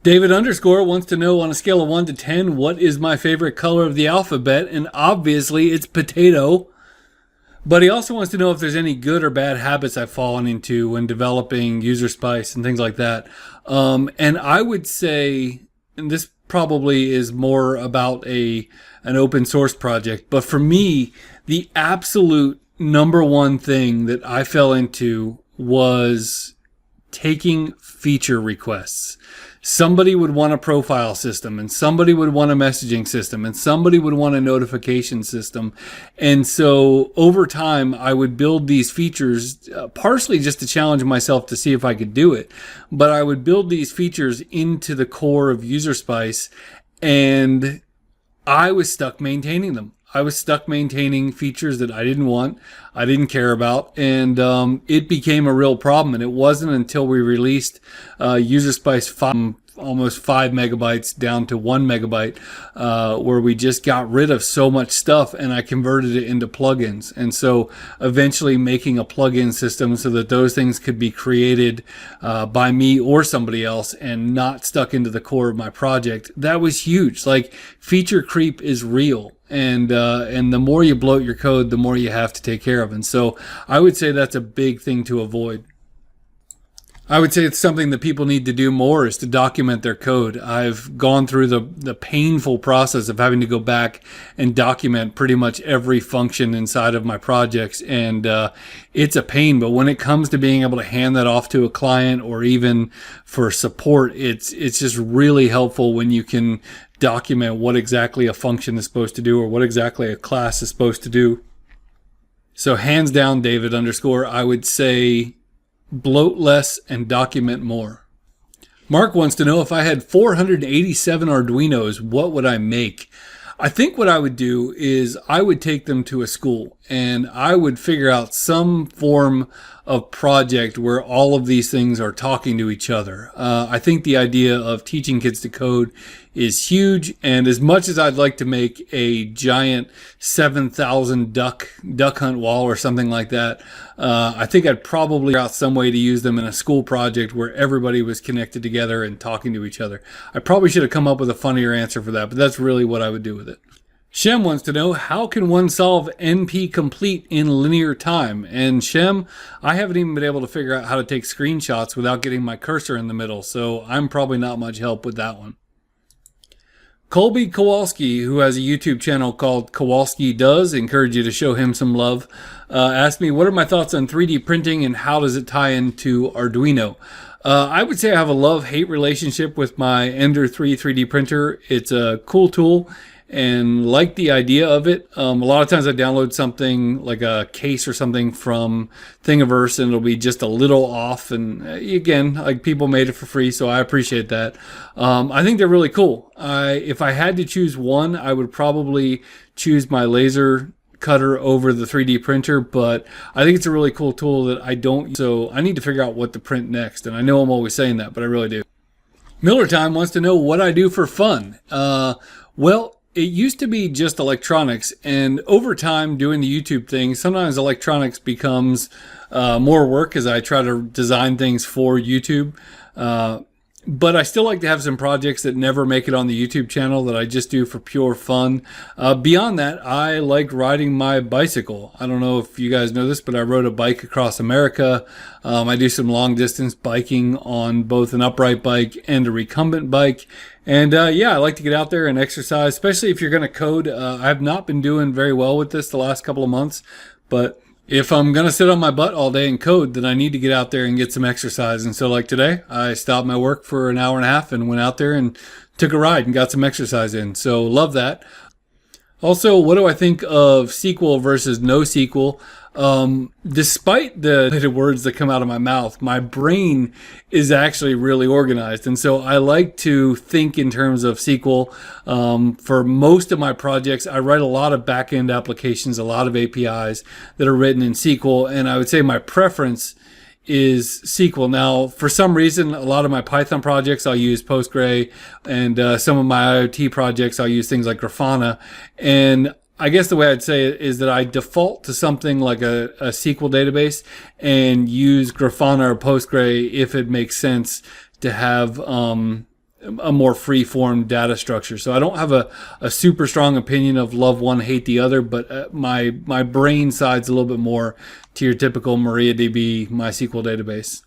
David underscore wants to know on a scale of 1 to 10, what is my favorite color of the alphabet? And obviously it's potato. But he also wants to know if there's any good or bad habits I've fallen into when developing user spice and things like that. And I would say, and this probably is more about an open source project, but for me, the absolute number one thing that I fell into was taking feature requests. Somebody would want a profile system, and somebody would want a messaging system, and somebody would want a notification system. And so over time, I would build these features, partially just to challenge myself to see if I could do it. But I would build these features into the core of User Spice, and I was stuck maintaining them. I was stuck maintaining features that I didn't want, I didn't care about, and it became a real problem. And it wasn't until we released User Spice 5, almost 5 megabytes down to 1 megabyte, where we just got rid of so much stuff, and I converted it into plugins. And so eventually making a plugin system so that those things could be created by me or somebody else and not stuck into the core of my project, that was huge. Like, feature creep is real. And the more you bloat your code, the more you have to take care of. And so I would say that's a big thing to avoid. I would say it's something that people need to do more, is to document their code. I've gone through the painful process of having to go back and document pretty much every function inside of my projects. And it's a pain, but when it comes to being able to hand that off to a client or even for support, it's just really helpful when you can document what exactly a function is supposed to do or what exactly a class is supposed to do. So hands down, David underscore, I would say bloat less and document more. Mark wants to know, if I had 487 Arduinos, what would I make? I think what I would do is I would take them to a school and I would figure out some form of project where all of these things are talking to each other. I think the idea of teaching kids to code is huge. And as much as I'd like to make a giant 7,000 duck hunt wall or something like that, I think I'd probably figure out some way to use them in a school project where everybody was connected together and talking to each other. I probably should have come up with a funnier answer for that, but that's really what I would do with it. Shem wants to know, how can one solve NP complete in linear time? And Shem, I haven't even been able to figure out how to take screenshots without getting my cursor in the middle, so I'm probably not much help with that one. Colby Kowalski, who has a YouTube channel called Kowalski Does, encourage you to show him some love, asked me, what are my thoughts on 3D printing and how does it tie into Arduino? I would say I have a love-hate relationship with my Ender 3 3D printer. It's a cool tool and like the idea of it. A lot of times I download something like a case or something from Thingiverse and it'll be just a little off. And again, like, people made it for free, so I appreciate that. I think they're really cool. If I had to choose one, I would probably choose my laser cutter over the 3D printer, but I think it's a really cool tool that I don't use, so I need to figure out what to print next. And I know I'm always saying that, but I really do. Miller Time wants to know what I do for fun. Well, it used to be just electronics, and over time doing the YouTube thing, sometimes electronics becomes more work as I try to design things for YouTube. But I still like to have some projects that never make it on the YouTube channel that I just do for pure fun. Beyond that, I like riding my bicycle. I don't know if you guys know this, but I rode a bike across America. I do some long distance biking on both an upright bike and a recumbent bike. And yeah, I like to get out there and exercise, especially if you're going to code. I have not been doing very well with this the last couple of months, but if I'm going to sit on my butt all day and code, then I need to get out there and get some exercise. And so like today, I stopped my work for an hour and a half and went out there and took a ride and got some exercise in. So love that. Also, what do I think of SQL versus NoSQL? Despite the words that come out of my mouth, my brain is actually really organized. And so I like to think in terms of SQL. For most of my projects, I write a lot of back-end applications, a lot of APIs that are written in SQL. And I would say my preference is SQL. Now, for some reason, a lot of my Python projects, I'll use Postgre, and some of my IoT projects, I'll use things like Grafana. And I guess the way I'd say it is that I default to something like a SQL database and use Grafana or Postgre if it makes sense to have a more free-form data structure. So I don't have a super strong opinion of love one, hate the other, but my brain side's a little bit more to your typical MariaDB MySQL database.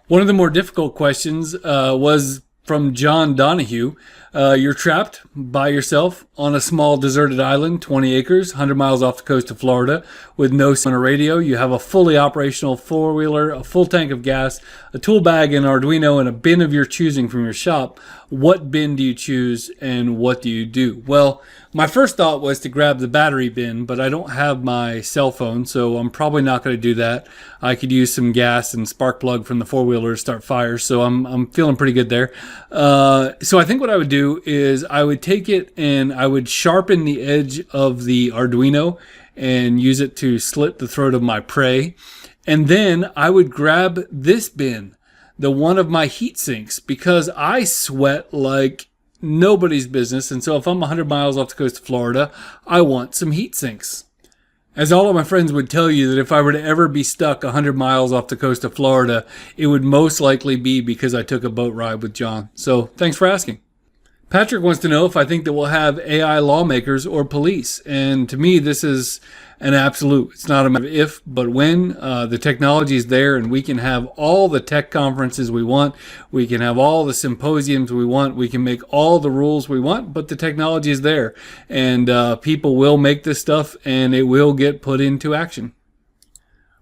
One of the more difficult questions was from John Donahue. You're trapped by yourself on a small deserted island, 20 acres, 100 miles off the coast of Florida, with no cell or radio. You have a fully operational four-wheeler, a full tank of gas, a tool bag, an Arduino, and a bin of your choosing from your shop. What bin do you choose, and what do you do? Well, my first thought was to grab the battery bin, but I don't have my cell phone, so I'm probably not going to do that. I could use some gas and spark plug from the four-wheeler to start fires, so I'm feeling pretty good there. So I think what I would do is I would take it and I would sharpen the edge of the Arduino and use it to slit the throat of my prey. And then I would grab this bin, the one of my heat sinks, because I sweat like nobody's business. And so if I'm 100 miles off the coast of Florida, I want some heat sinks. As all of my friends would tell you, that if I were to ever be stuck 100 miles off the coast of Florida, it would most likely be because I took a boat ride with John. So thanks for asking. Patrick wants to know if I think that we'll have AI lawmakers or police. And to me, this is an absolute. It's not a matter of if, but when. The technology is there, and we can have all the tech conferences we want. We can have all the symposiums we want. We can make all the rules we want, but the technology is there. And people will make this stuff, and it will get put into action.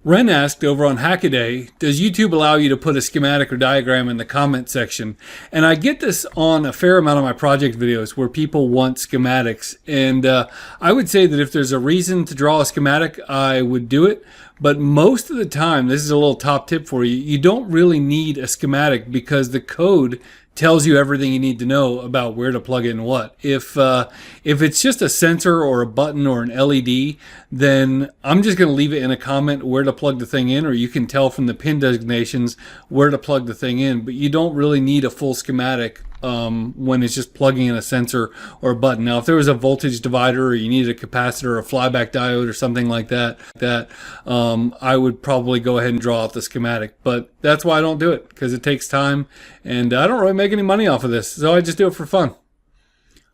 Ren asked over on Hackaday, does YouTube allow you to put a schematic or diagram in the comment section? And I get this on a fair amount of my project videos where people want schematics. And I would say that if there's a reason to draw a schematic, I would do it. But most of the time, this is a little top tip for you, you don't really need a schematic because the code tells you everything you need to know about where to plug in what. If it's just a sensor or a button or an LED, then I'm just going to leave it in a comment where to plug the thing in, or you can tell from the pin designations where to plug the thing in. But you don't really need a full schematic when it's just plugging in a sensor or a button. Now, if there was a voltage divider, or you needed a capacitor or a flyback diode or something like that, I would probably go ahead and draw out the schematic. But that's why I don't do it, because it takes time, and I don't really make any money off of this, so I just do it for fun.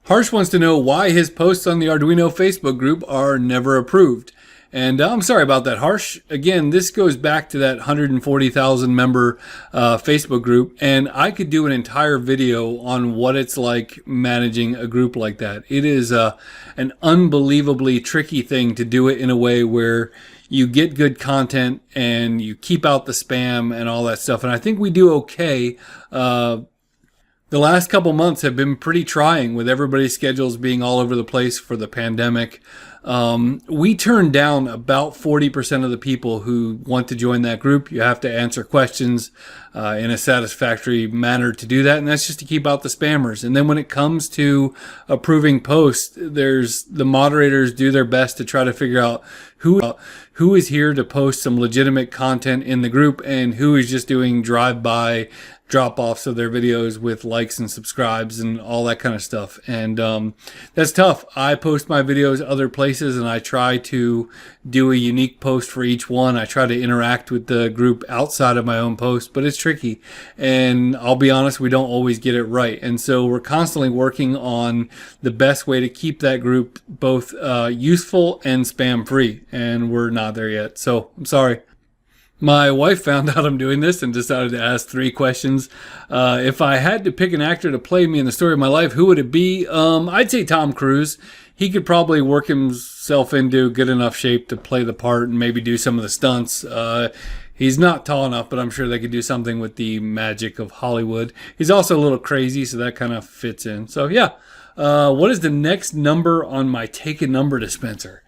Harsh wants to know why his posts on the Arduino Facebook group are never approved. And I'm sorry about that, Harsh. Again, this goes back to that 140,000 member Facebook group, and I could do an entire video on what it's like managing a group like that. It is an unbelievably tricky thing to do it in a way where you get good content and you keep out the spam and all that stuff. And I think we do okay. The last couple months have been pretty trying with everybody's schedules being all over the place for the pandemic. We turn down about 40% of the people who want to join that group. You have to answer questions in a satisfactory manner to do that, and that's just to keep out the spammers. And then when it comes to approving posts, the moderators do their best to try to figure out who is here to post some legitimate content in the group and who is just doing drive-by drop-offs of their videos with likes and subscribes and all that kind of stuff. And that's tough. I post my videos other places, and I try to do a unique post for each one. I try to interact with the group outside of my own post, but it's tricky. And I'll be honest, we don't always get it right. And so we're constantly working on the best way to keep that group both useful and spam-free, and we're not there yet. So I'm sorry. My wife found out I'm doing this and decided to ask 3 questions. If I had to pick an actor to play me in the story of my life, who would it be? I'd say Tom Cruise. He could probably work himself into good enough shape to play the part and maybe do some of the stunts. He's not tall enough, but I'm sure they could do something with the magic of Hollywood. He's also a little crazy, so that kind of fits in. So yeah, what is the next number on my take a number dispenser?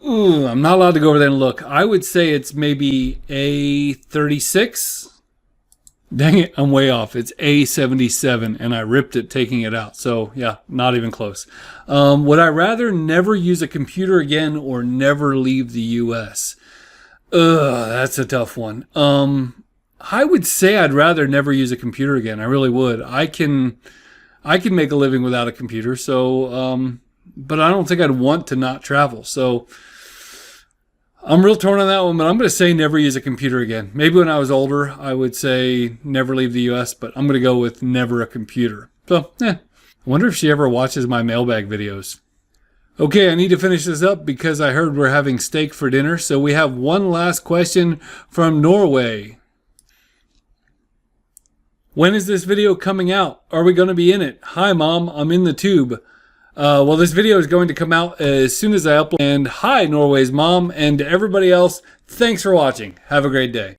I'm not allowed to go over there and look. I would say it's maybe A36. Dang it, I'm way off. It's A77, and I ripped it taking it out. So yeah, not even close. Would I rather never use a computer again or never leave the U.S.? That's a tough one. I would say I'd rather never use a computer again. I really would. I can make a living without a computer, so but I don't think I'd want to not travel. So I'm real torn on that one, but I'm going to say never use a computer again. Maybe when I was older, I would say never leave the U.S., but I'm going to go with never a computer. So, I wonder if she ever watches my mailbag videos. Okay, I need to finish this up because I heard we're having steak for dinner. So we have one last question from Norway. When is this video coming out? Are we going to be in it? Hi, Mom. I'm in the tube. Well, this video is going to come out as soon as I upload. And hi, Norway's mom, and to everybody else, thanks for watching. Have a great day.